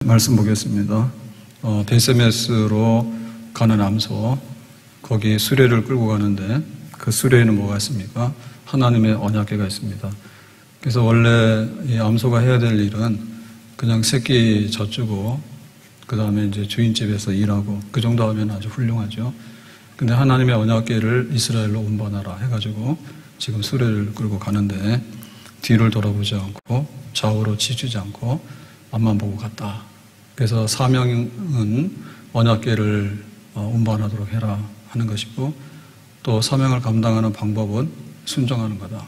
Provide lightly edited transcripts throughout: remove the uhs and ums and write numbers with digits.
말씀 보겠습니다. 베세메스로 가는 암소, 거기 수레를 끌고 가는데 그 수레에는 뭐가 있습니까? 하나님의 언약궤가 있습니다. 그래서 원래 이 암소가 해야 될 일은 그냥 새끼 젖주고 그 다음에 이제 주인집에서 일하고 그 정도 하면 아주 훌륭하죠. 근데 하나님의 언약궤를 이스라엘로 운반하라 해가지고 지금 수레를 끌고 가는데 뒤를 돌아보지 않고 좌우로 치주지 않고 앞만 보고 갔다. 그래서 사명은 언약궤를 운반하도록 해라 하는 것이고, 또 사명을 감당하는 방법은 순종하는 거다.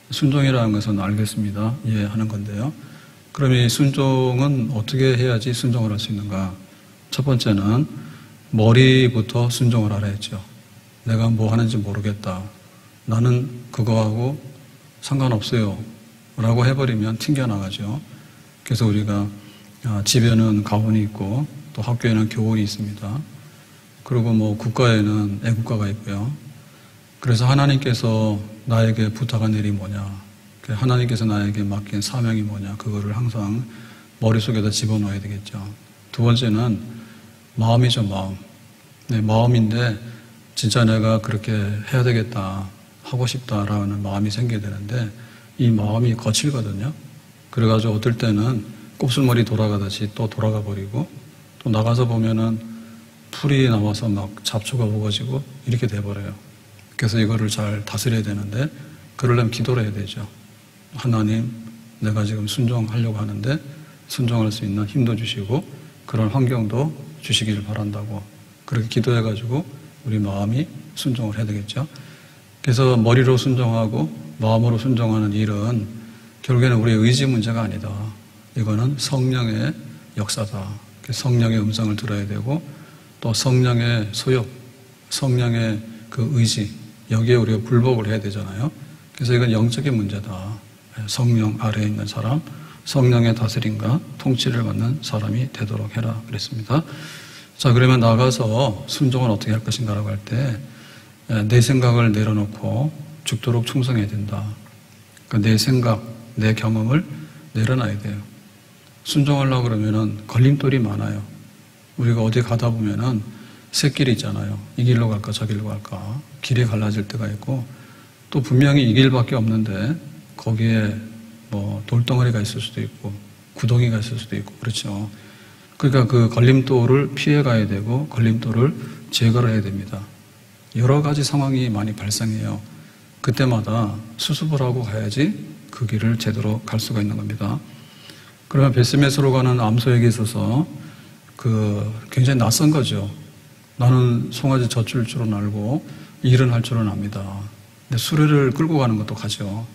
순종이라는 것은 알겠습니다. 이해하는 건데요. 그럼 이 순종은 어떻게 해야지 순종을 할 수 있는가? 첫 번째는 머리부터 순종을 하라 했죠. 내가 뭐 하는지 모르겠다. 나는 그거하고 상관없어요. 라고 해버리면 튕겨나가죠. 그래서 우리가 집에는 가훈이 있고 또 학교에는 교훈이 있습니다. 그리고 뭐 국가에는 애국가가 있고요. 그래서 하나님께서 나에게 부탁한 일이 뭐냐, 하나님께서 나에게 맡긴 사명이 뭐냐, 그거를 항상 머릿속에다 집어넣어야 되겠죠. 두 번째는 마음이죠. 마음. 네, 마음인데 진짜 내가 그렇게 해야 되겠다, 하고 싶다라는 마음이 생겨야 되는데 이 마음이 거칠거든요. 그래가지고 어떨 때는 곱슬머리 돌아가듯이 또 돌아가 버리고, 또 나가서 보면은 풀이 나와서 막 잡초가 우거지고 이렇게 돼버려요. 그래서 이거를 잘 다스려야 되는데, 그러려면 기도를 해야 되죠. 하나님, 내가 지금 순종하려고 하는데 순종할 수 있는 힘도 주시고 그런 환경도 주시기를 바란다고 그렇게 기도해가지고 우리 마음이 순종을 해야 되겠죠. 그래서 머리로 순종하고 마음으로 순종하는 일은 결국에는 우리의 의지 문제가 아니다. 이거는 성령의 역사다. 성령의 음성을 들어야 되고 또 성령의 소욕, 성령의 그 의지, 여기에 우리가 불복을 해야 되잖아요. 그래서 이건 영적인 문제다. 성령 아래에 있는 사람, 성령의 다스림과 통치를 받는 사람이 되도록 해라 그랬습니다. 자, 그러면 나가서 순종은 어떻게 할 것인가라고 할 때 내 생각을 내려놓고 죽도록 충성해야 된다. 그러니까 내 생각, 내 경험을 내려놔야 돼요. 순종하려고 그러면은 걸림돌이 많아요. 우리가 어디 가다 보면은 샛길이 있잖아요. 이 길로 갈까 저 길로 갈까 길이 갈라질 때가 있고, 또 분명히 이 길밖에 없는데 거기에 뭐 돌덩어리가 있을 수도 있고 구덩이가 있을 수도 있고 그렇죠. 그러니까 그 걸림돌을 피해 가야 되고 걸림돌을 제거를 해야 됩니다. 여러 가지 상황이 많이 발생해요. 그때마다 수습을 하고 가야지 그 길을 제대로 갈 수가 있는 겁니다. 그러면 베스메스로 가는 암소에게 있어서 굉장히 낯선 거죠. 나는 송아지 젖줄 줄은 알고 일은 할 줄은 압니다. 근데 수레를 끌고 가는 것도 가죠.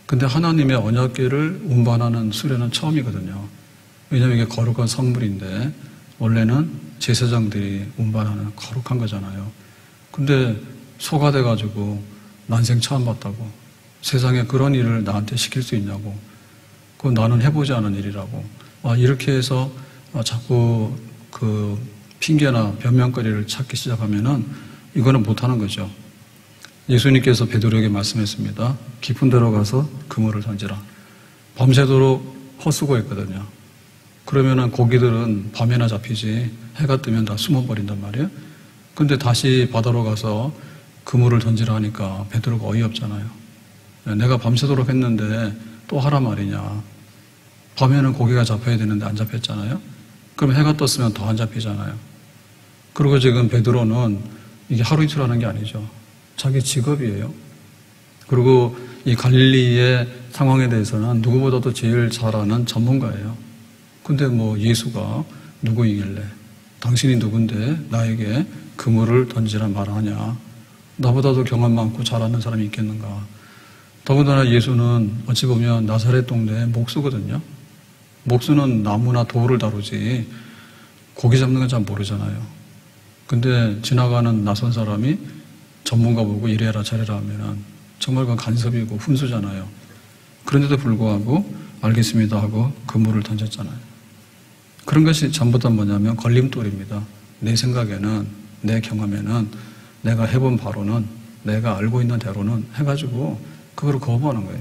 근데 하나님의 언약궤를 운반하는 수레는 처음이거든요. 왜냐하면 이게 거룩한 성물인데 원래는 제사장들이 운반하는 거룩한 거잖아요. 근데 소가 돼가지고 난생 처음 봤다고, 세상에 그런 일을 나한테 시킬 수 있냐고, 그건 나는 해보지 않은 일이라고, 이렇게 해서 자꾸 그 핑계나 변명거리를 찾기 시작하면은 이거는 못하는 거죠. 예수님께서 베드로에게 말씀했습니다. 깊은 데로 가서 그물을 던지라. 밤새도록 헛수고했거든요. 그러면은 고기들은 밤에나 잡히지 해가 뜨면 다 숨어버린단 말이에요. 근데 다시 바다로 가서 그물을 던지라 하니까 베드로가 어이없잖아요. 내가 밤새도록 했는데 또 하란 말이냐. 밤에는 고기가 잡혀야 되는데 안 잡혔잖아요. 그럼 해가 떴으면 더 안 잡히잖아요. 그리고 지금 베드로는 이게 하루 이틀 하는 게 아니죠. 자기 직업이에요. 그리고 이 갈릴리의 상황에 대해서는 누구보다도 제일 잘 아는 전문가예요. 근데 뭐 예수가 누구이길래, 당신이 누군데 나에게 그물을 던지란 말을 하냐. 나보다도 경험 많고 잘 아는 사람이 있겠는가. 더군다나 예수는 어찌 보면 나사렛 동네의 목수거든요. 목수는 나무나 돌을 다루지 고기 잡는 건 잘 모르잖아요. 근데 지나가는 낯선 사람이 전문가 보고 이래라 저래라 하면은 정말 그건 간섭이고 훈수잖아요. 그런데도 불구하고 알겠습니다 하고 그물을 던졌잖아요. 그런 것이 전부 다 뭐냐면 걸림돌입니다. 내 생각에는, 내 경험에는, 내가 해본 바로는, 내가 알고 있는 대로는 해가지고 그거를 거부하는 거예요.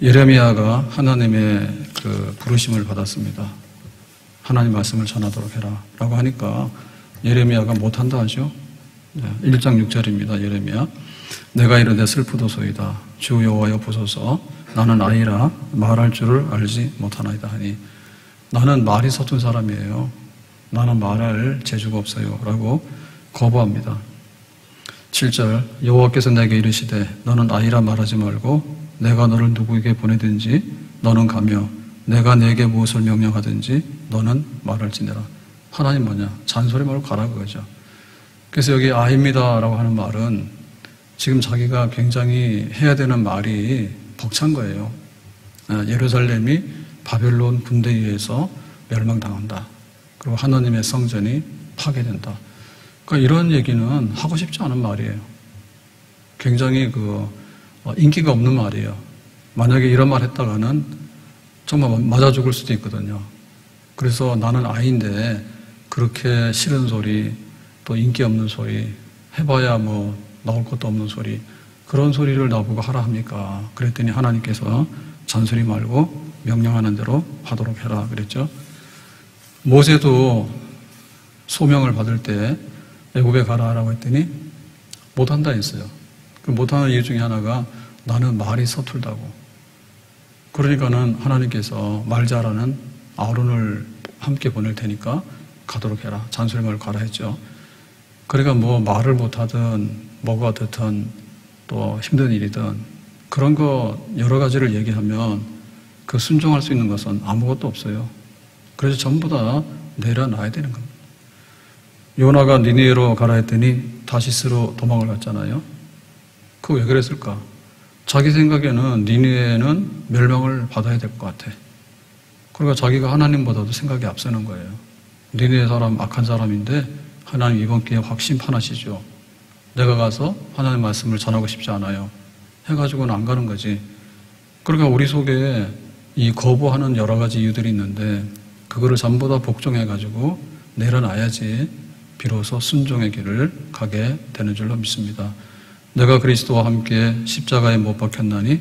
예레미야가 하나님의 그 부르심을 받았습니다. 하나님 말씀을 전하도록 해라 라고 하니까 예레미야가 못한다 하죠. 1장 6절입니다. 예레미야. 내가 이르되 슬프도소이다. 주 여호와여 보소서. 나는 아이라 말할 줄을 알지 못하나이다 하니, 나는 말이 서툰 사람이에요. 나는 말할 재주가 없어요 라고 거부합니다. 7절 여호와께서 내게 이르시되 너는 아이라 말하지 말고 내가 너를 누구에게 보내든지 너는 가며 내가 내게 무엇을 명령하든지 너는 말할지니라. 하나님 뭐냐? 잔소리 말고 가라 그거죠. 그래서 여기 아입니다 라고 하는 말은 지금 자기가 굉장히 해야 되는 말이 벅찬 거예요. 예루살렘이 바벨론 군대에 의해서 멸망당한다. 그리고 하나님의 성전이 파괴된다. 그러니까 이런 얘기는 하고 싶지 않은 말이에요. 굉장히 인기가 없는 말이에요. 만약에 이런 말 했다가는 정말 맞아 죽을 수도 있거든요. 그래서 나는 아이인데 그렇게 싫은 소리, 또 인기 없는 소리, 해봐야 뭐 나올 것도 없는 소리, 그런 소리를 나보고 하라 합니까? 그랬더니 하나님께서 잔소리 말고 명령하는 대로 하도록 해라 그랬죠. 모세도 소명을 받을 때 애굽에 가라라고 했더니 못한다 했어요. 그 못하는 이유 중에 하나가 나는 말이 서툴다고. 그러니까는 하나님께서 말 잘하는 아론을 함께 보낼 테니까 가도록 해라. 잔소리 말고 가라 했죠. 그러니까 뭐 말을 못하든 뭐가 됐든 또 힘든 일이든 그런 거 여러 가지를 얘기하면 그 순종할 수 있는 것은 아무것도 없어요. 그래서 전부 다 내려놔야 되는 겁니다. 요나가 니느웨로 가라 했더니 다시스로 도망을 갔잖아요. 그거 왜 그랬을까? 자기 생각에는 니느웨는 멸망을 받아야 될 것 같아. 그러니까 자기가 하나님보다도 생각이 앞서는 거예요. 니느웨 사람 악한 사람인데 하나님 이번 기회에 확 심판하시죠. 내가 가서 하나님 말씀을 전하고 싶지 않아요. 해가지고는 안 가는 거지. 그러니까 우리 속에 이 거부하는 여러 가지 이유들이 있는데 그거를 전부 다 복종해가지고 내려놔야지 비로소 순종의 길을 가게 되는 줄로 믿습니다. 내가 그리스도와 함께 십자가에 못 박혔나니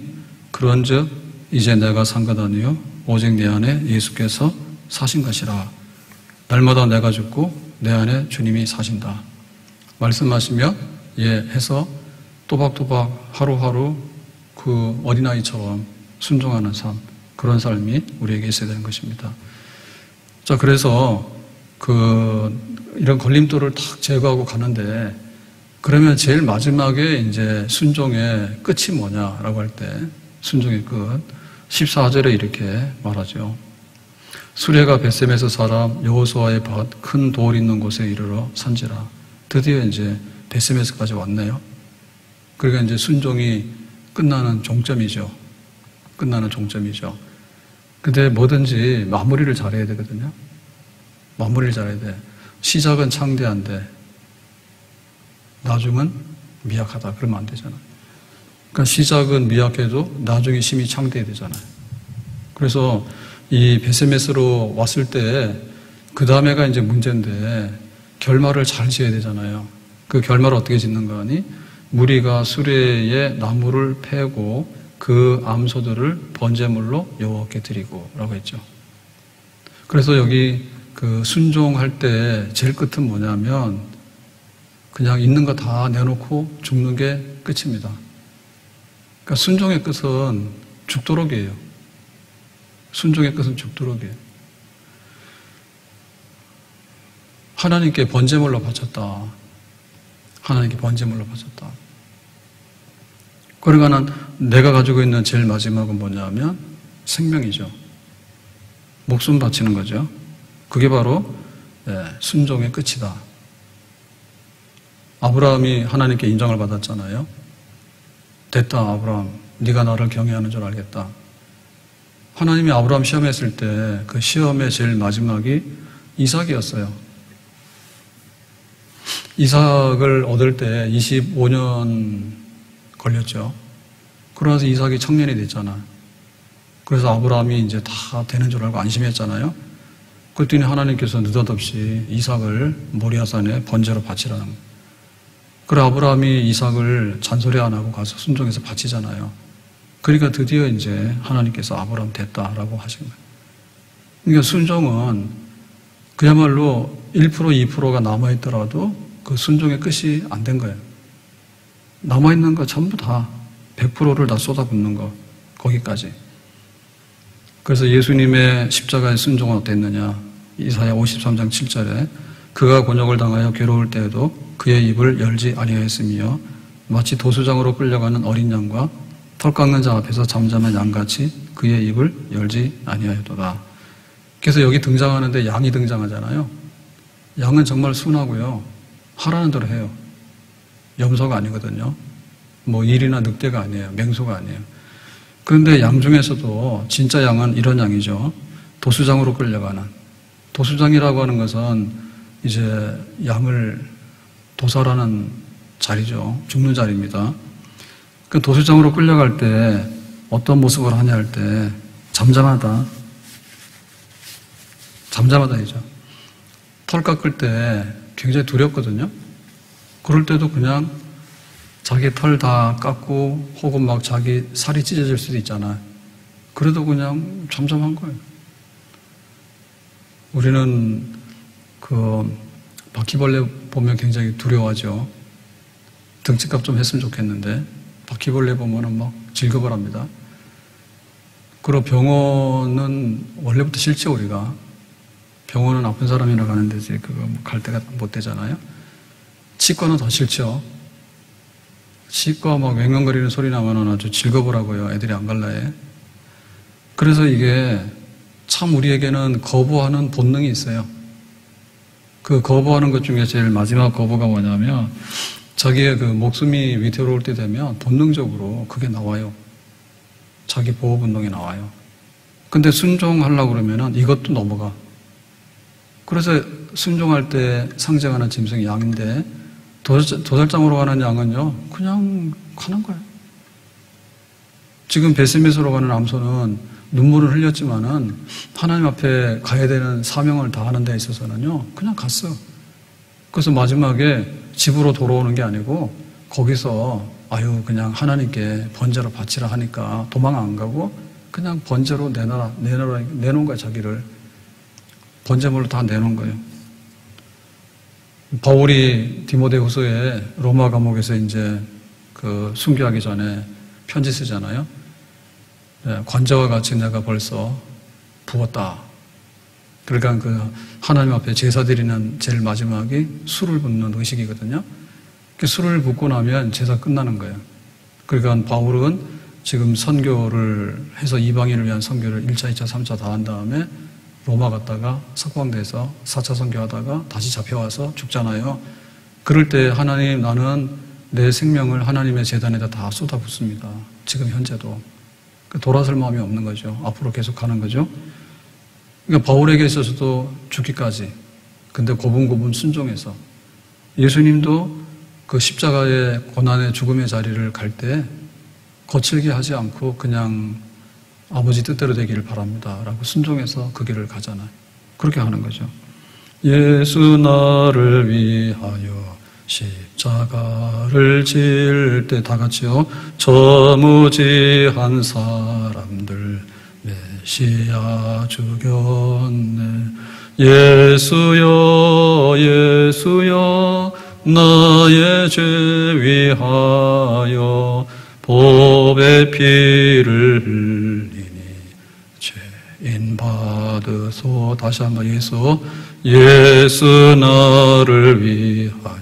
그런즉 이제 내가 산 것 아니요 오직 내 안에 예수께서 사신 것이라. 날마다 내가 죽고 내 안에 주님이 사신다. 말씀하시며 해서 또박또박 하루하루 그 어린아이처럼 순종하는 삶, 그런 삶이 우리에게 있어야 되는 것입니다. 자, 그래서 이런 걸림돌을 탁 제거하고 가는데 그러면 제일 마지막에 이제 순종의 끝이 뭐냐라고 할 때 순종의 끝 14절에 이렇게 말하죠. 수레가 벳셈에서 사람 여호수아의 밭 큰 돌 있는 곳에 이르러 산지라. 드디어 이제 벳셈에서까지 왔네요. 그러니까 이제 순종이 끝나는 종점이죠. 끝나는 종점이죠. 근데 뭐든지 마무리를 잘해야 되거든요. 마무리를 잘해야 돼. 시작은 창대한데 나중은 미약하다. 그러면 안 되잖아요. 그러니까 시작은 미약해도 나중에 심히 창대해야 되잖아요. 그래서 이 벳세메스로 왔을 때 그 다음에가 이제 문제인데 결말을 잘 지어야 되잖아요. 그 결말을 어떻게 짓는가 하니 무리가 수레에 나무를 패고 그 암소들을 번제물로 여호와께 드리고 라고 했죠. 그래서 여기 그 순종할 때 제일 끝은 뭐냐면 그냥 있는 거 다 내놓고 죽는 게 끝입니다. 그러니까 순종의 끝은 죽도록이에요. 순종의 끝은 죽도록이에요. 하나님께 번제물로 바쳤다. 하나님께 번제물로 바쳤다. 그러니까는 내가 가지고 있는 제일 마지막은 뭐냐면 생명이죠. 목숨 바치는 거죠. 그게 바로 순종의 끝이다. 아브라함이 하나님께 인정을 받았잖아요. 됐다 아브라함, 네가 나를 경외하는 줄 알겠다. 하나님이 아브라함 시험했을 때 그 시험의 제일 마지막이 이삭이었어요. 이삭을 얻을 때 25년 걸렸죠. 그러면서 이삭이 청년이 됐잖아. 그래서 아브라함이 이제 다 되는 줄 알고 안심했잖아요. 그랬더니 하나님께서 느닷없이 이삭을 모리아산에 번제로 바치라는 거예요. 그래 아브라함이 이삭을 잔소리 안 하고 가서 순종해서 바치잖아요. 그러니까 드디어 이제 하나님께서 아브라함 됐다라고 하신 거예요. 그러니까 순종은 그야말로 1%, 2%가 남아있더라도 그 순종의 끝이 안 된 거예요. 남아있는 거 전부 다 100%를 다 쏟아붓는 거, 거기까지. 그래서 예수님의 십자가의 순종은 어땠느냐? 이사야 53장 7절에 그가 곤욕을 당하여 괴로울 때에도 그의 입을 열지 아니하였으며 마치 도수장으로 끌려가는 어린 양과 털 깎는 자 앞에서 잠잠한 양같이 그의 입을 열지 아니하였도다. 그래서 여기 등장하는데 양이 등장하잖아요. 양은 정말 순하고요. 하라는 대로 해요. 염소가 아니거든요. 뭐 일이나 늑대가 아니에요. 맹소가 아니에요. 그런데 양 중에서도 진짜 양은 이런 양이죠. 도수장으로 끌려가는. 도수장이라고 하는 것은 이제 양을 도살하는 자리죠. 죽는 자리입니다. 그 도수장으로 끌려갈 때 어떤 모습을 하냐 할 때 잠잠하다. 잠잠하다이죠. 털 깎을 때 굉장히 두렵거든요. 그럴 때도 그냥 자기 털 다 깎고 혹은 막 자기 살이 찢어질 수도 있잖아요. 그래도 그냥 잠잠한 거예요. 우리는 그 바퀴벌레 보면 굉장히 두려워하죠. 등치값 좀 했으면 좋겠는데 바퀴벌레 보면은 막 질겁을 합니다. 그리고 병원은 원래부터 싫죠, 우리가. 병원은 아픈 사람이나 가는 데지 그거 갈 때가 못 되잖아요. 치과는 더 싫죠. 치과 막 맹랑거리는 소리 나면은 아주 질겁을 하고요. 애들이 안 갈라해. 그래서 이게 참 우리에게는 거부하는 본능이 있어요. 그 거부하는 것 중에 제일 마지막 거부가 뭐냐면 자기의 그 목숨이 위태로울 때 되면 본능적으로 그게 나와요. 자기 보호 본능이 나와요. 근데 순종하려고 그러면은 이것도 넘어가. 그래서 순종할 때 상징하는 짐승이 양인데 도살장으로 가는 양은요 그냥 가는 거예요. 지금 베스메스로 가는 암소는 눈물을 흘렸지만은 하나님 앞에 가야 되는 사명을 다하는 데 있어서는요 그냥 갔어. 그래서 마지막에 집으로 돌아오는 게 아니고 거기서 아유 그냥 하나님께 번제로 바치라 하니까 도망 안 가고 그냥 번제로 내놓은 거야. 자기를 번제물로 다 내놓은 거예요. 바울이 디모데후서에 로마 감옥에서 이제 그 순교하기 전에 편지 쓰잖아요. 네, 관자와 같이 내가 벌써 부었다. 그러니까 그 하나님 앞에 제사 드리는 제일 마지막이 술을 붓는 의식이거든요. 술을 붓고 나면 제사 끝나는 거예요. 그러니까 바울은 지금 선교를 해서 이방인을 위한 선교를 1차, 2차, 3차 다 한 다음에 로마 갔다가 석방돼서 4차 선교하다가 다시 잡혀와서 죽잖아요. 그럴 때 하나님 나는 내 생명을 하나님의 제단에다 다 쏟아붓습니다. 지금 현재도. 돌아설 마음이 없는 거죠. 앞으로 계속 가는 거죠. 그러니까 바울에게 있어서도 죽기까지. 근데 고분고분 순종해서 예수님도 그 십자가의 고난의 죽음의 자리를 갈 때 거칠게 하지 않고 그냥 아버지 뜻대로 되기를 바랍니다. 라고 순종해서 그 길을 가잖아요. 그렇게 하는 거죠. 예수 나를 위하여 십자가를 질 때 다 같이요. 저 무지한 사람들 메시아 죽였네. 예수여 예수여 나의 죄 위하여 법의 피를 흘리니 죄인 받으소. 다시 한번 예수 나를 위하여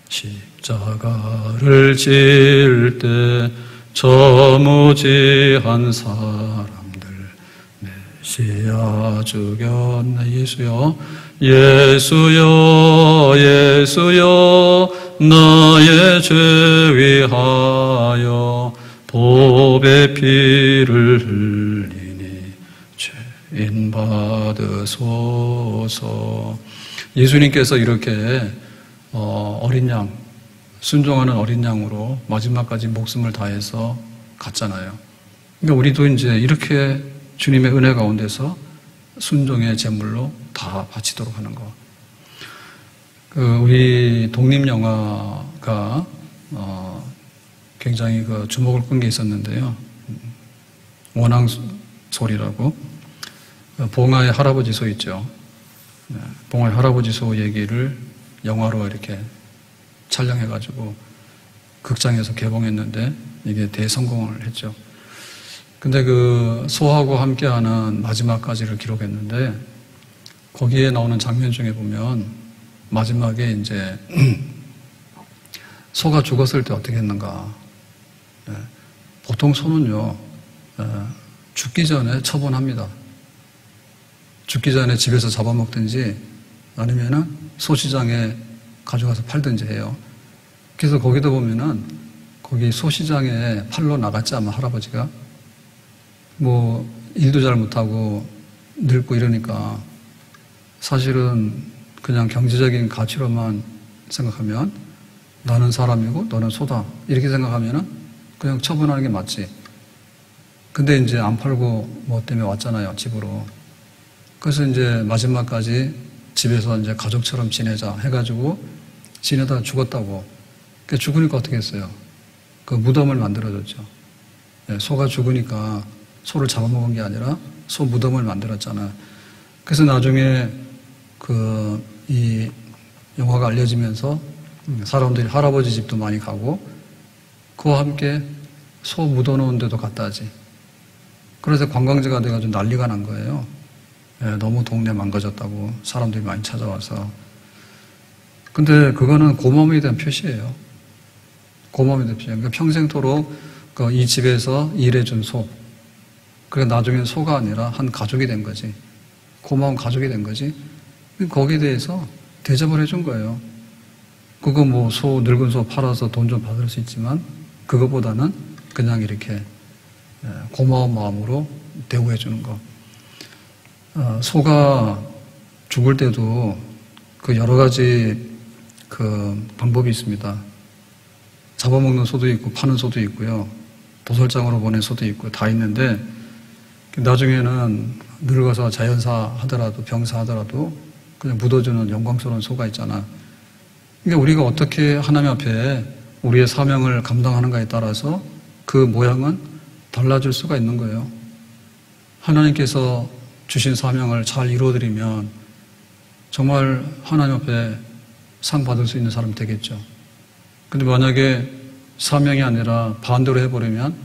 십자가를 질 때 저 무지한 사람들 메시아 죽였네. 예수여 예수여 예수여 나의 죄 위하여 법의 피를 흘리니 죄인 받으소서. 예수님께서 이렇게 어린 양, 순종하는 어린 양으로 마지막까지 목숨을 다해서 갔잖아요. 그러니까 우리도 이제 이렇게 주님의 은혜 가운데서 순종의 제물로 다 바치도록 하는 거. 우리 독립영화가 굉장히 그 주목을 끈 게 있었는데요. 원앙소리라고 봉화의 할아버지 소 있죠. 봉화의 할아버지 소 얘기를 영화로 이렇게 촬영해가지고 극장에서 개봉했는데 이게 대성공을 했죠. 근데 그 소하고 함께하는 마지막까지를 기록했는데 거기에 나오는 장면 중에 보면 마지막에 이제 소가 죽었을 때 어떻게 했는가. 보통 소는요, 죽기 전에 처분합니다. 죽기 전에 집에서 잡아먹든지 아니면은 소시장에 가져가서 팔든지 해요. 그래서 거기도 보면은 거기 소시장에 팔러 나갔지 아마 할아버지가 뭐 일도 잘 못하고 늙고 이러니까 사실은 그냥 경제적인 가치로만 생각하면 나는 사람이고 너는 소다 이렇게 생각하면은 그냥 처분하는 게 맞지. 근데 이제 안 팔고 뭐 때문에 왔잖아요, 집으로. 그래서 이제 마지막까지 집에서 이제 가족처럼 지내자 해가지고 지내다가 죽었다고. 그 죽으니까 어떻게 했어요? 그 무덤을 만들어줬죠. 소가 죽으니까 소를 잡아먹은 게 아니라 소 무덤을 만들었잖아요. 그래서 나중에 이 영화가 알려지면서 사람들이 할아버지 집도 많이 가고 그와 함께 소 묻어놓은 데도 갔다 하지. 그래서 관광지가 돼가지고 난리가 난 거예요. 너무 동네 망가졌다고 사람들이 많이 찾아와서. 근데 그거는 고마움에 대한 표시예요. 고마움에 대한 표시예요. 그러니까 평생토록 이 집에서 일해준 소. 그러니까 나중에 소가 아니라 한 가족이 된 거지. 고마운 가족이 된 거지. 거기에 대해서 대접을 해준 거예요. 그거 뭐 늙은 소 팔아서 돈 좀 받을 수 있지만 그거보다는 그냥 이렇게 고마운 마음으로 대우해 주는 거. 소가 죽을 때도 그 여러 가지 그 방법이 있습니다. 잡아먹는 소도 있고 파는 소도 있고요. 도살장으로 보낸 소도 있고 다 있는데 나중에는 늙어서 자연사 하더라도 병사 하더라도 그냥 묻어주는 영광스러운 소가 있잖아. 그러니까 우리가 어떻게 하나님 앞에 우리의 사명을 감당하는가에 따라서 그 모양은 달라질 수가 있는 거예요. 하나님께서 주신 사명을 잘 이루어드리면 정말 하나님 앞에 상 받을 수 있는 사람이 되겠죠. 근데 만약에 사명이 아니라 반대로 해버리면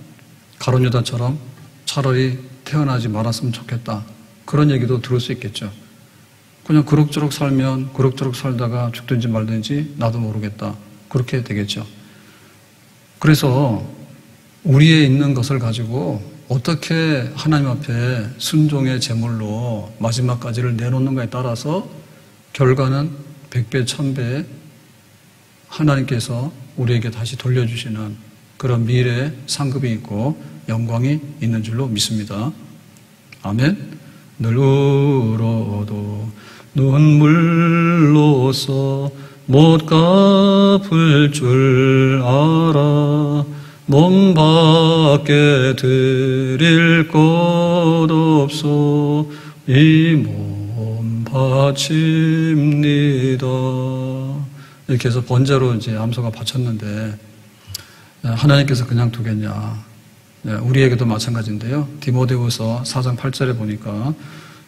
가룟 유다처럼 차라리 태어나지 말았으면 좋겠다. 그런 얘기도 들을 수 있겠죠. 그냥 그럭저럭 살면 그럭저럭 살다가 죽든지 말든지 나도 모르겠다. 그렇게 되겠죠. 그래서 우리의 있는 것을 가지고 어떻게 하나님 앞에 순종의 제물로 마지막까지를 내놓는가에 따라서 결과는 100배, 1000배 하나님께서 우리에게 다시 돌려주시는 그런 미래 상급이 있고 영광이 있는 줄로 믿습니다. 아멘. 늘 울어도 눈물로써 못 갚을 줄 알아 몸 밖에 드릴 것 없소 이 몸 바칩니다. 이렇게 해서 번제로 이제 암소가 바쳤는데 하나님께서 그냥 두겠냐. 우리에게도 마찬가지인데요. 디모데후서 4장 8절에 보니까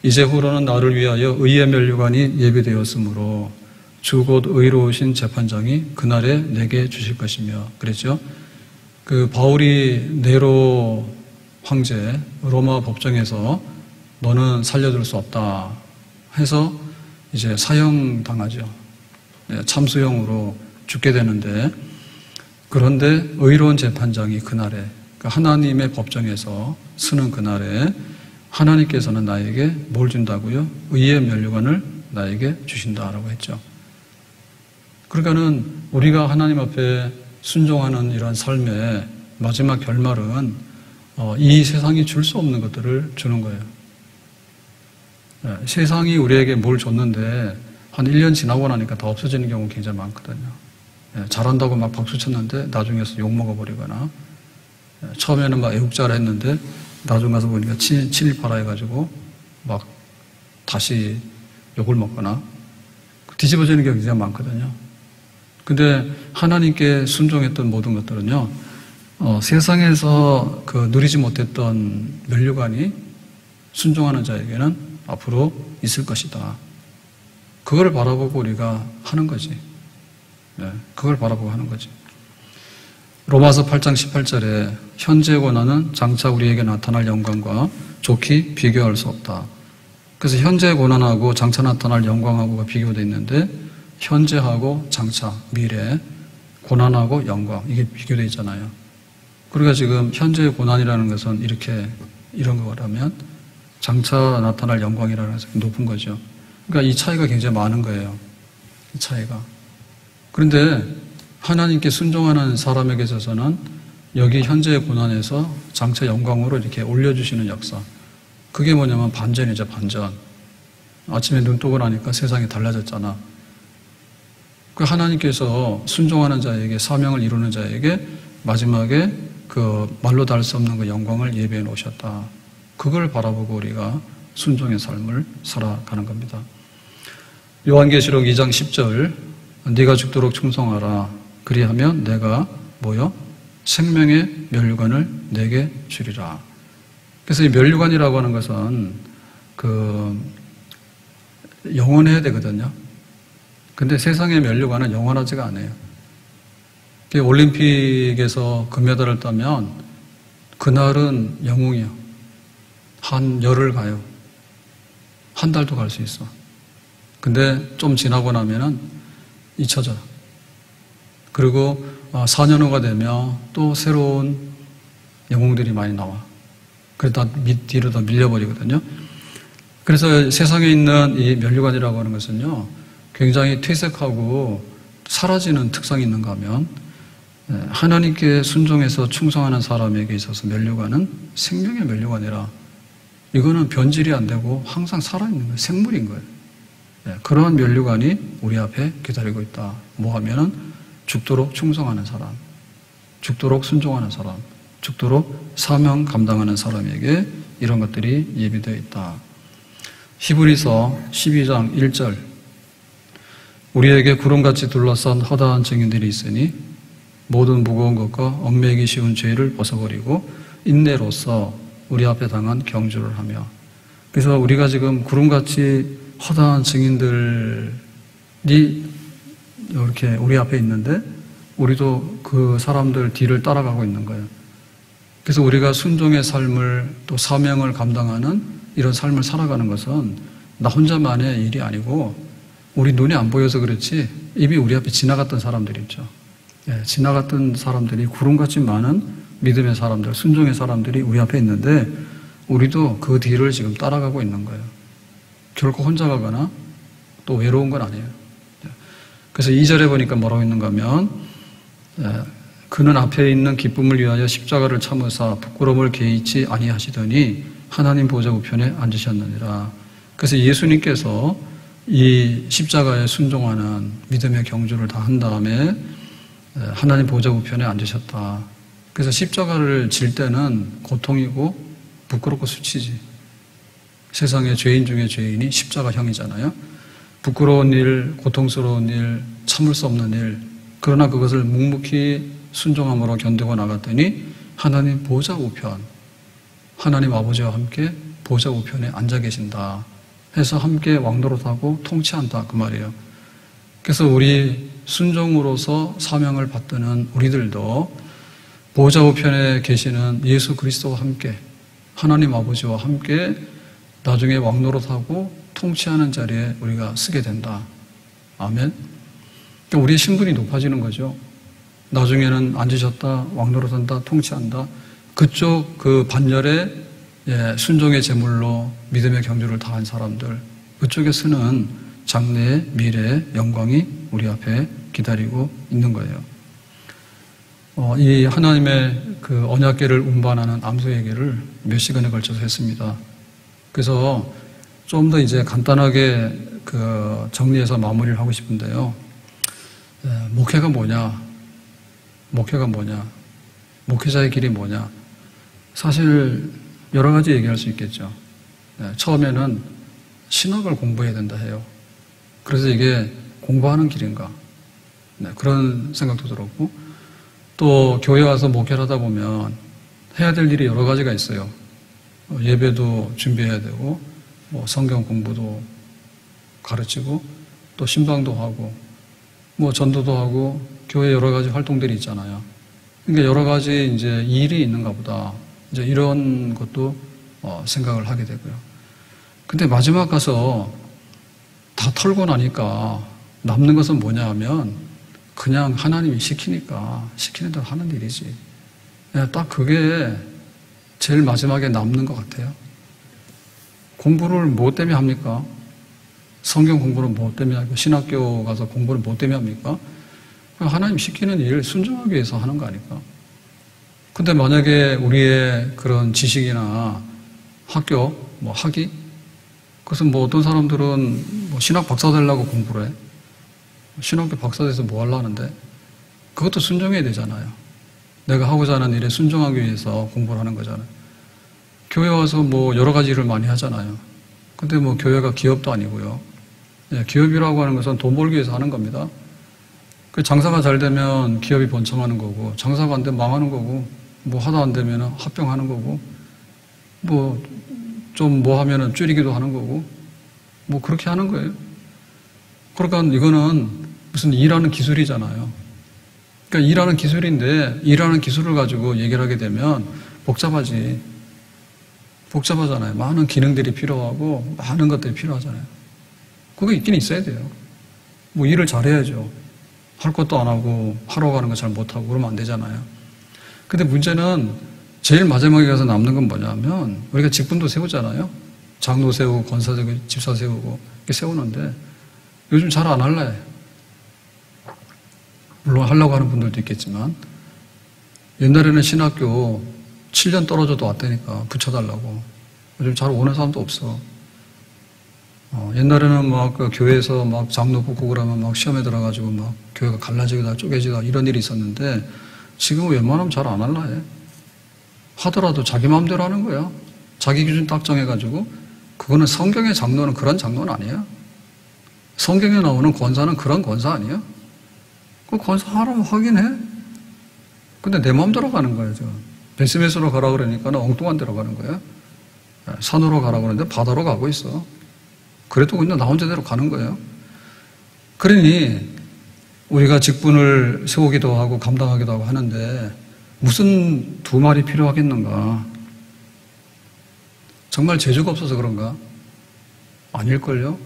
이제후로는 나를 위하여 의의 면류관이 예비되었으므로 주 곧 의로우신 재판장이 그날에 내게 주실 것이며 그랬죠. 그 바울이 네로 황제 로마 법정에서 너는 살려둘 수 없다 해서 이제 사형당하죠. 참수형으로 죽게 되는데 그런데 의로운 재판장이 그날에 하나님의 법정에서 서는 그날에 하나님께서는 나에게 뭘 준다고요? 의의 면류관을 나에게 주신다라고 했죠. 그러니까는 우리가 하나님 앞에 순종하는 이러한 삶의 마지막 결말은 이 세상이 줄 수 없는 것들을 주는 거예요. 세상이 우리에게 뭘 줬는데 한 1년 지나고 나니까 다 없어지는 경우가 굉장히 많거든요. 잘한다고 막 박수 쳤는데 나중에서 욕먹어버리거나 처음에는 막 애국자를 했는데 나중 가서 보니까 친일파라 해가지고 막 다시 욕을 먹거나 뒤집어지는 경우가 굉장히 많거든요. 근데 하나님께 순종했던 모든 것들은요, 세상에서 누리지 못했던 면류관이 순종하는 자에게는 앞으로 있을 것이다. 그걸 바라보고 우리가 하는 거지. 그걸 바라보고 하는 거지. 로마서 8장 18절에 현재의 고난은 장차 우리에게 나타날 영광과 좋게 비교할 수 없다. 그래서 현재의 고난하고 장차 나타날 영광하고가 비교되어 있는데 현재하고 장차, 미래, 고난하고 영광 이게 비교되어 있잖아요. 우리가 지금 현재의 고난이라는 것은 이런 거라면 장차 나타날 영광이라는 것은 높은 거죠. 그러니까 이 차이가 굉장히 많은 거예요. 이 차이가. 그런데 하나님께 순종하는 사람에게 있어서는 여기 현재의 고난에서 장차 영광으로 이렇게 올려주시는 역사. 그게 뭐냐면 반전이죠, 반전. 아침에 눈 뜨고 나니까 세상이 달라졌잖아. 그 하나님께서 순종하는 자에게, 사명을 이루는 자에게 마지막에 그 말로 닿을 수 없는 그 영광을 예배해 놓으셨다. 그걸 바라보고 우리가 순종의 삶을 살아가는 겁니다. 요한계시록 2장 10절 네가 죽도록 충성하라. 그리하면 내가 생명의 면류관을 내게 주리라. 그래서 이 면류관이라고 하는 것은 영원해야 되거든요. 근데 세상의 면류관은 영원하지가 않아요. 올림픽에서 금메달을 따면 그날은 영웅이요. 한 열흘 가요. 한 달도 갈 수 있어. 근데 좀 지나고 나면은 잊혀져. 그리고 4년 후가 되면 또 새로운 영웅들이 많이 나와. 그래서 뒤로 다 밀려버리거든요. 그래서 세상에 있는 이 면류관이라고 하는 것은요, 굉장히 퇴색하고 사라지는 특성이 있는가 하면, 하나님께 순종해서 충성하는 사람에게 있어서 면류관은 생명의 면류관이라, 이거는 변질이 안 되고 항상 살아있는 거예요. 생물인 거예요. 그러한 면류관이 우리 앞에 기다리고 있다. 뭐 하면은 죽도록 충성하는 사람, 죽도록 순종하는 사람, 죽도록 사명 감당하는 사람에게 이런 것들이 예비되어 있다. 히브리서 12장 1절 우리에게 구름같이 둘러싼 허다한 증인들이 있으니 모든 무거운 것과 얽매이기 쉬운 죄를 벗어버리고 인내로써 우리 앞에 당한 경주를 하며. 그래서 우리가 지금 구름같이 허다한 증인들이 이렇게 우리 앞에 있는데 우리도 그 사람들 뒤를 따라가고 있는 거예요. 그래서 우리가 순종의 삶을 또 사명을 감당하는 이런 삶을 살아가는 것은 나 혼자만의 일이 아니고 우리 눈에 안 보여서 그렇지 이미 우리 앞에 지나갔던 사람들이 있죠. 지나갔던 사람들이 구름같이 많은 믿음의 사람들, 순종의 사람들이 우리 앞에 있는데 우리도 그 뒤를 지금 따라가고 있는 거예요. 결코 혼자 가거나 또 외로운 건 아니에요. 그래서 2절에 보니까 뭐라고 있는가 하면 그는 앞에 있는 기쁨을 위하여 십자가를 참으사 부끄러움을 개의치 아니하시더니 하나님 보좌 우편에 앉으셨느니라. 그래서 예수님께서 이 십자가에 순종하는 믿음의 경주를 다 한 다음에 하나님 보좌 우편에 앉으셨다. 그래서 십자가를 질 때는 고통이고 부끄럽고 수치지. 세상의 죄인 중에 죄인이 십자가형이잖아요. 부끄러운 일, 고통스러운 일, 참을 수 없는 일, 그러나 그것을 묵묵히 순종함으로 견디고 나갔더니 하나님 보좌 우편, 하나님 아버지와 함께 보좌 우편에 앉아 계신다 해서 함께 왕노릇하고 통치한다 그 말이에요. 그래서 우리 순종으로서 사명을 받드는 우리들도 보좌 우편에 계시는 예수 그리스도와 함께 하나님 아버지와 함께 나중에 왕노릇하고 통치하는 자리에 우리가 쓰게 된다. 아멘. 그러니까 우리의 신분이 높아지는 거죠. 나중에는 앉으셨다, 왕노릇한다, 통치한다. 그쪽 그 반열에 순종의 제물로 믿음의 경주를 다한 사람들, 그쪽에 쓰는 장래의 미래의 영광이 우리 앞에 기다리고 있는 거예요. 이 하나님의 그 언약궤를 운반하는 암소 얘기를 몇 시간에 걸쳐서 했습니다. 그래서 좀 더 이제 간단하게 그 정리해서 마무리를 하고 싶은데요. 목회가 뭐냐? 목회가 뭐냐? 목회자의 길이 뭐냐? 사실 여러 가지 얘기할 수 있겠죠. 처음에는 신학을 공부해야 된다 해요. 그래서 이게 공부하는 길인가? 그런 생각도 들었고, 또 교회 와서 목회를 하다 보면 해야 될 일이 여러 가지가 있어요. 예배도 준비해야 되고, 성경 공부도 가르치고, 또 신방도 하고, 뭐 전도도 하고, 교회 여러 가지 활동들이 있잖아요. 그러니까 여러 가지 이제 일이 있는가 보다. 이제 이런 것도 생각을 하게 되고요. 근데 마지막 가서 다 털고 나니까 남는 것은 뭐냐 하면 그냥 하나님이 시키니까 시키는 대로 하는 일이지. 딱 그게 제일 마지막에 남는 것 같아요. 공부를 뭐 때문에 합니까? 성경 공부를 뭐 때문에 합니까? 신학교 가서 공부를 뭐 때문에 합니까? 하나님 시키는 일 순종하기 위해서 하는 거 아닐까? 근데 만약에 우리의 그런 지식이나 학교, 뭐 학위, 그래서 뭐 어떤 사람들은 뭐 신학 박사 되려고 공부를 해. 신학교 박사 돼서 뭐 하려는데 그것도 순종해야 되잖아요. 내가 하고자 하는 일에 순종하기 위해서 공부를 하는 거잖아요. 교회 와서 뭐 여러 가지 일을 많이 하잖아요. 근데 뭐 교회가 기업도 아니고요. 기업이라고 하는 것은 돈 벌기 위해서 하는 겁니다. 그 장사가 잘 되면 기업이 번창하는 거고, 장사가 안 되면 망하는 거고, 뭐 하다 안 되면 합병하는 거고, 뭐 좀 뭐 하면은 줄이기도 하는 거고, 뭐 그렇게 하는 거예요. 그러니까 이거는 무슨 일하는 기술이잖아요. 그러니까 일하는 기술인데 일하는 기술을 가지고 얘기를 하게 되면 복잡하잖아요. 많은 기능들이 필요하고 많은 것들이 필요하잖아요. 그게 있긴 있어야 돼요. 뭐 일을 잘해야죠. 할 것도 안 하고 하러 가는 거 잘 못하고 그러면 안 되잖아요. 근데 문제는 제일 마지막에 가서 남는 건 뭐냐면 우리가 직분도 세우잖아요. 장로 세우고 권사 세우고 집사 세우고 이렇게 세우는데 요즘 잘 안 할래. 물론 하려고 하는 분들도 있겠지만 옛날에는 신학교 7년 떨어져도 왔다니까 붙여달라고. 요즘 잘 오는 사람도 없어. 옛날에는 막 그 교회에서 막 장로 뽑고 그러면 막 시험에 들어가지고 막 교회가 갈라지다 쪼개지다 이런 일이 있었는데 지금은 웬만하면 잘 안 할라 해. 하더라도 자기 마음대로 하는 거야. 자기 기준 딱 정해가지고 그거는 성경의 장로는 그런 장로는 아니야. 성경에 나오는 권사는 그런 권사 아니야. 그 권사 하라면 하긴 해. 근데 내 마음대로 가는 거야. 베스메스로 가라 그러니까 엉뚱한 데로 가는 거야. 산으로 가라 그러는데 바다로 가고 있어. 그래도 그냥 나 혼자대로 가는 거예요. 그러니 우리가 직분을 세우기도 하고 감당하기도 하고 하는데 무슨 두 말이 필요하겠는가? 정말 재주가 없어서 그런가? 아닐걸요?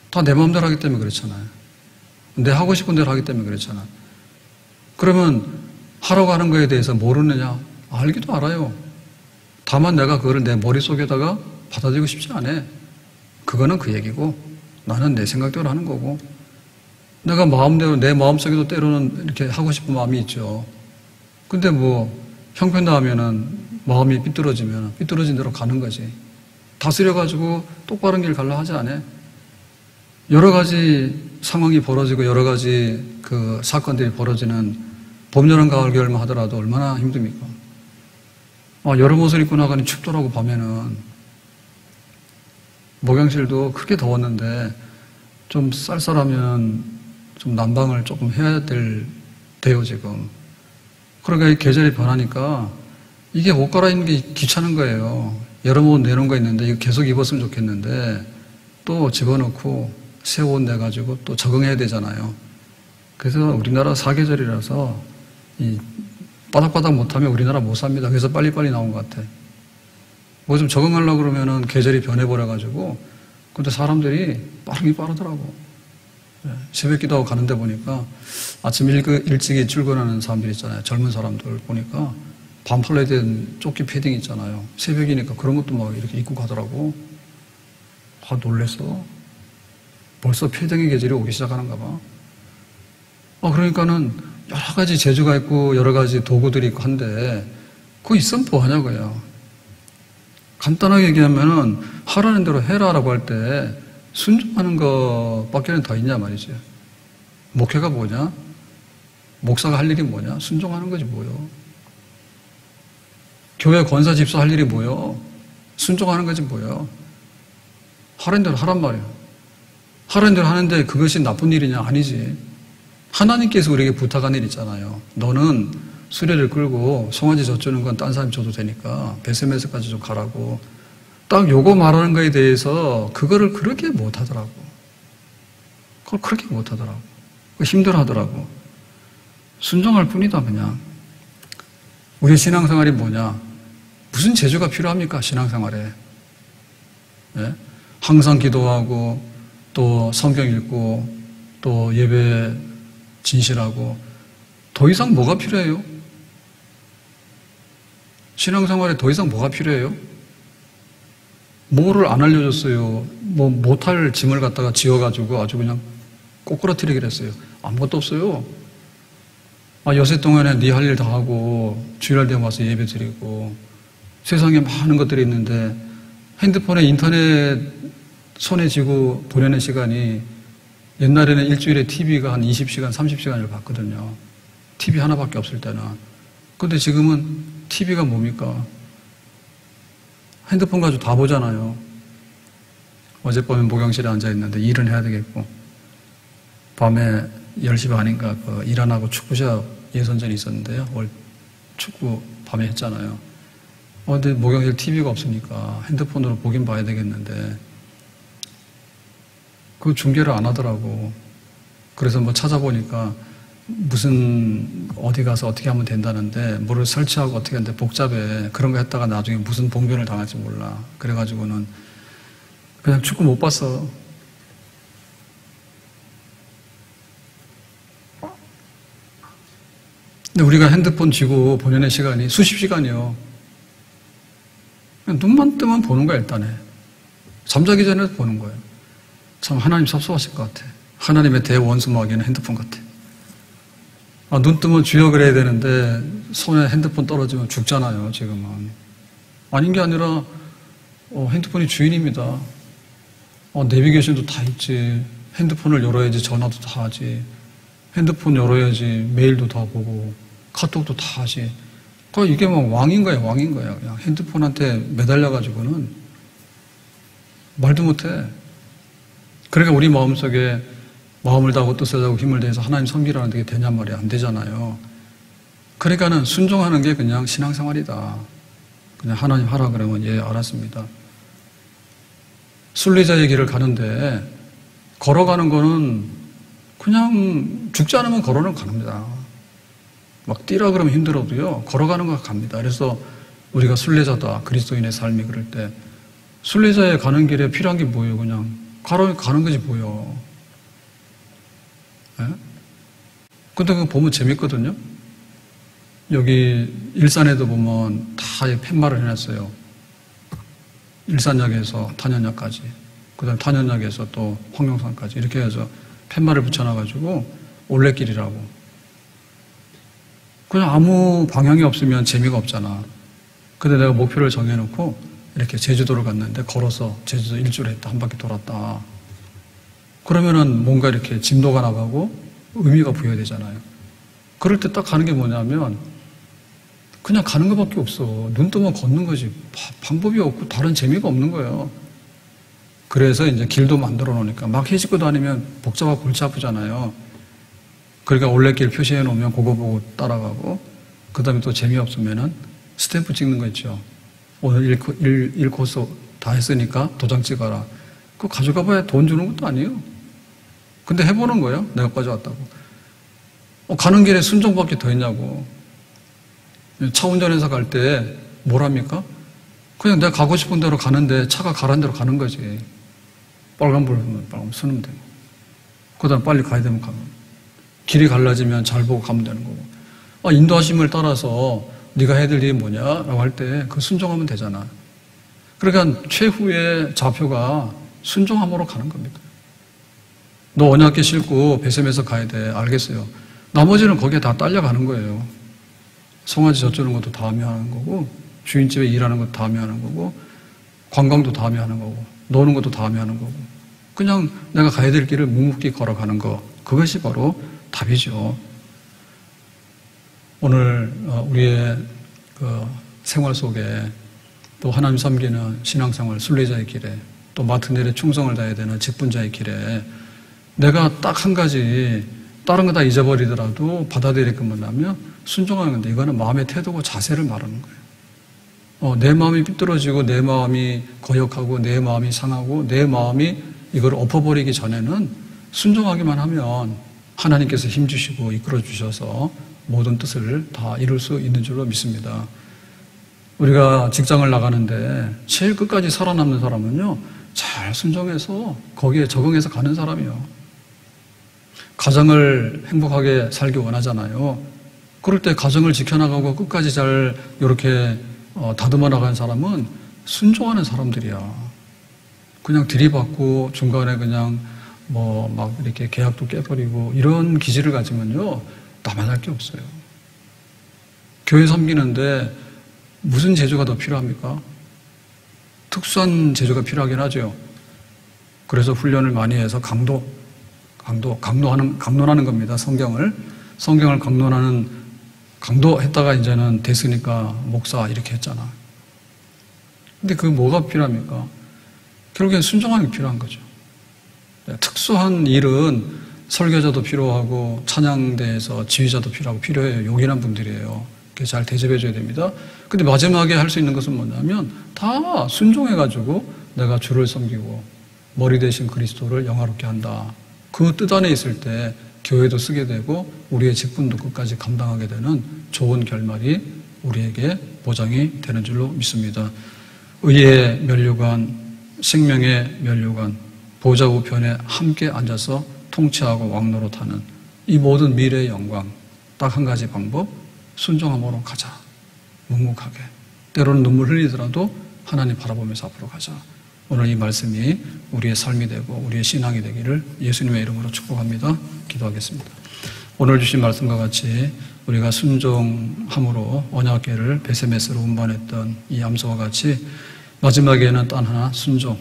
다 내 마음대로 하기 때문에 그렇잖아요. 내 하고 싶은 대로 하기 때문에 그렇잖아. 그러면 하라고 하는 거에 대해서 모르느냐? 알기도 알아요. 다만 내가 그거를 내 머릿속에다가 받아들이고 싶지 않아. 그거는 그 얘기고 나는 내 생각대로 하는 거고 내가 마음대로 내 마음속에도 때로는 이렇게 하고 싶은 마음이 있죠. 근데 뭐 형편 나면은 마음이 삐뚤어지면 삐뚤어진 대로 가는 거지. 다스려가지고 똑바른 길 갈라 하지 않아. 여러 가지 상황이 벌어지고 여러 가지 그 사건들이 벌어지는 봄, 여름, 가을, 겨울만 하더라도 얼마나 힘듭니까? 여름 옷을 입고 나가니 춥더라고 밤에는. 목욕실도 크게 더웠는데 좀 쌀쌀하면 좀 난방을 조금 해야 돼요 지금. 그러니까 이 계절이 변하니까 이게 옷 갈아입는 게 귀찮은 거예요. 여름 옷 내놓은 거 있는데 이거 계속 입었으면 좋겠는데 또 집어넣고 새 옷 내가지고 또 적응해야 되잖아요. 그래서 우리나라 사계절이라서 이 바닥바닥 못하면 우리나라 못 삽니다. 그래서 빨리빨리 나온 것 같아. 뭐 좀 적응하려고 그러면은 계절이 변해버려가지고 근데 사람들이 빠르긴 빠르더라고. 새벽 기도하고 가는데 보니까 아침 일찍이 출근하는 사람들 있잖아요. 젊은 사람들 보니까 반팔에 된 조끼 패딩 있잖아요. 새벽이니까 그런 것도 막 이렇게 입고 가더라고. 놀랬어. 벌써 패딩의 계절이 오기 시작하는가 봐. 그러니까는 여러 가지 재주가 있고 여러 가지 도구들이 있고 한데 그거 있으면 뭐 하냐고요. 간단하게 얘기하면은 하라는 대로 해라라고 할 때 순종하는 것밖에는 더 있냐 말이죠. 목회가 뭐냐? 목사가 할 일이 뭐냐? 순종하는 거지 뭐요. 교회 권사 집사 할 일이 뭐요? 순종하는 거지 뭐요. 하라는 대로 하란 말이야. 하라는 대로 하는데 그것이 나쁜 일이냐? 아니지. 하나님께서 우리에게 부탁한 일 있잖아요. 너는 수레를 끌고 송아지 젖주는 건 딴 사람이 줘도 되니까 베스메스까지 좀 가라고. 딱 요거 말하는 거에 대해서 그거를 그렇게 못하더라고. 그걸 그렇게 못하더라고. 힘들어 하더라고. 순종할 뿐이다, 그냥. 우리 신앙생활이 뭐냐? 무슨 재주가 필요합니까, 신앙생활에? 네? 항상 기도하고, 또 성경 읽고, 또 예배 진실하고, 더 이상 뭐가 필요해요? 신앙생활에 더 이상 뭐가 필요해요? 뭐를 안 알려줬어요? 뭐 못할 짐을 갖다가 지어가지고 아주 그냥 꼬꾸라뜨리기로 했어요. 아무것도 없어요. 여세 동안에 네 할 일 다 하고 주일날 되면 와서 예배 드리고 세상에 많은 것들이 있는데 핸드폰에 인터넷 손에 쥐고 보내는 시간이 옛날에는 일주일에 TV가 한 20시간, 30시간을 봤거든요. TV 하나밖에 없을 때는. 근데 지금은 TV가 뭡니까? 핸드폰 가지고 다 보잖아요. 어젯밤에 목욕실에 앉아있는데 일은 해야 되겠고 밤에 10시 반인가 일 안 하고 축구샵 예선전이 있었는데요. 축구 밤에 했잖아요. 근데 목욕실 TV가 없으니까 핸드폰으로 보긴 봐야 되겠는데 그 중계를 안 하더라고. 그래서 뭐 찾아보니까 무슨 어디 가서 어떻게 하면 된다는데 뭐를 설치하고 어떻게 하는데 복잡해. 그런 거 했다가 나중에 무슨 봉변을 당할지 몰라. 그래가지고는 그냥 축구 못 봤어. 근데 우리가 핸드폰 쥐고 보내는 시간이 수십 시간이요. 그냥 눈만 뜨면 보는 거야, 일단에. 잠자기 전에도 보는 거예요. 참 하나님 섭섭하실 것 같아. 하나님의 대원수 마귀는 핸드폰 같아. 눈 뜨면 주여 그래야 되는데 손에 핸드폰 떨어지면 죽잖아요, 지금은. 아닌 게 아니라 핸드폰이 주인입니다. 내비게이션도 다 있지. 핸드폰을 열어야지 전화도 다 하지. 핸드폰 열어야지 메일도 다 보고 카톡도 다 하지. 그러니까 이게 막 왕인 거야, 왕인 거야. 그냥 핸드폰한테 매달려가지고는 말도 못해. 그러니까 우리 마음속에 마음을 다하고 뜻을 다하고 힘을 다해서 하나님 섬기라는 게 되냔 말이야. 안 되잖아요. 그러니까는 순종하는 게 그냥 신앙생활이다. 그냥 하나님 하라 그러면 예, 알았습니다. 순례자의 길을 가는데 걸어가는 거는 그냥 죽지 않으면 걸어는 갑니다. 막 뛰라 그러면 힘들어도요. 걸어가는 거 갑니다. 그래서 우리가 순례자다. 그리스도인의 삶이 그럴 때 순례자의 가는 길에 필요한 게 뭐예요? 그냥 가는 거지 뭐예요. 예? 근데 그거 보면 재밌거든요. 여기 일산에도 보면 다 팻말을 해놨어요. 일산역에서 탄현역까지, 그 다음에 탄현역에서 또 황룡산까지 이렇게 해서 팻말을 붙여놔가지고 올레길이라고. 그냥 아무 방향이 없으면 재미가 없잖아. 근데 내가 목표를 정해놓고 이렇게 제주도를 갔는데 걸어서 제주도 일주일 했다. 한 바퀴 돌았다. 그러면은 뭔가 이렇게 진도가 나가고 의미가 부여되잖아요. 그럴 때 딱 가는 게 뭐냐면 그냥 가는 것밖에 없어. 눈 뜨면 걷는 거지. 방법이 없고 다른 재미가 없는 거예요. 그래서 이제 길도 만들어 놓으니까 막 해집고 다니면 복잡하고 골치 아프잖아요. 그러니까 올레길 표시해 놓으면 그거 보고 따라가고 그 다음에 또 재미없으면은 스탬프 찍는 거 있죠. 오늘 1코스 다 했으니까 도장 찍어라. 그거 가져가 봐야 돈 주는 것도 아니에요. 근데 해보는 거예요. 내가 빠져왔다고. 가는 길에 순종밖에 더 있냐고. 차 운전해서 갈 때 뭘 합니까? 그냥 내가 가고 싶은 대로 가는데 차가 가라는 대로 가는 거지. 빨간불 하면 빨간불 서면 되고. 그 다음 빨리 가야 되면 가면. 길이 갈라지면 잘 보고 가면 되는 거고. 인도하심을 따라서 네가 해야 될 일이 뭐냐? 라고 할 때 그 순종하면 되잖아. 그러니까 최후의 좌표가 순종함으로 가는 겁니다. 너 언약궤 싣고 베셈에서 가야 돼. 알겠어요. 나머지는 거기에 다 딸려가는 거예요. 송아지 젖주는 것도 다음에 하는 거고 주인집에 일하는 것도 다음에 하는 거고 관광도 다음에 하는 거고 노는 것도 다음에 하는 거고 그냥 내가 가야 될 길을 묵묵히 걸어가는 거 그것이 바로 답이죠. 오늘 우리의 그 생활 속에 또 하나님 섬기는 신앙생활 순례자의 길에 또 맡은 일에 충성을 다해야 되는 직분자의 길에 내가 딱 한 가지 다른 거 다 잊어버리더라도 받아들일 것만 하면 순종하는 건데 이거는 마음의 태도고 자세를 말하는 거예요. 내 마음이 삐뚤어지고 내 마음이 거역하고 내 마음이 상하고 내 마음이 이걸 엎어버리기 전에는 순종하기만 하면 하나님께서 힘주시고 이끌어 주셔서 모든 뜻을 다 이룰 수 있는 줄로 믿습니다. 우리가 직장을 나가는데 제일 끝까지 살아남는 사람은요, 잘 순종해서 거기에 적응해서 가는 사람이요. 가정을 행복하게 살기 원하잖아요. 그럴 때 가정을 지켜나가고 끝까지 잘 이렇게 다듬어 나가는 사람은 순종하는 사람들이야. 그냥 들이받고 중간에 그냥 막 이렇게 계약도 깨버리고 이런 기질을 가지면요, 나만 할 게 없어요. 교회 섬기는데 무슨 제주가 더 필요합니까? 특수한 제주가 필요하긴 하죠. 그래서 훈련을 많이 해서 강론하는 겁니다. 성경을 강도했다가 이제는 됐으니까 목사 이렇게 했잖아. 근데 그게 뭐가 필요합니까? 결국엔 순종함이 필요한 거죠. 특수한 일은 설교자도 필요하고 찬양대에서 지휘자도 필요해요. 요긴한 분들이에요. 잘 대접해줘야 됩니다. 근데 마지막에 할 수 있는 것은 뭐냐면 다 순종해가지고 내가 주를 섬기고 머리 대신 그리스도를 영화롭게 한다. 그 뜻 안에 있을 때 교회도 쓰게 되고 우리의 직분도 끝까지 감당하게 되는 좋은 결말이 우리에게 보장이 되는 줄로 믿습니다. 의의 면류관, 생명의 면류관, 보좌 우편에 함께 앉아서 통치하고 왕노릇하는 이 모든 미래의 영광, 딱 한 가지 방법, 순종함으로 가자. 묵묵하게. 때로는 눈물 흘리더라도 하나님 바라보면서 앞으로 가자. 오늘 이 말씀이 우리의 삶이 되고 우리의 신앙이 되기를 예수님의 이름으로 축복합니다. 기도하겠습니다. 오늘 주신 말씀과 같이 우리가 순종함으로 언약궤를 베세메스로 운반했던 이 암소와 같이 마지막에는 단 하나 순종,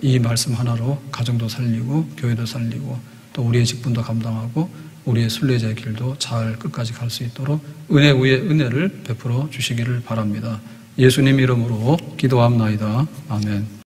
이 말씀 하나로 가정도 살리고 교회도 살리고 또 우리의 직분도 감당하고 우리의 순례자의 길도 잘 끝까지 갈 수 있도록 은혜 위에 은혜를 베풀어 주시기를 바랍니다. 예수님 이름으로 기도합나이다. 아멘.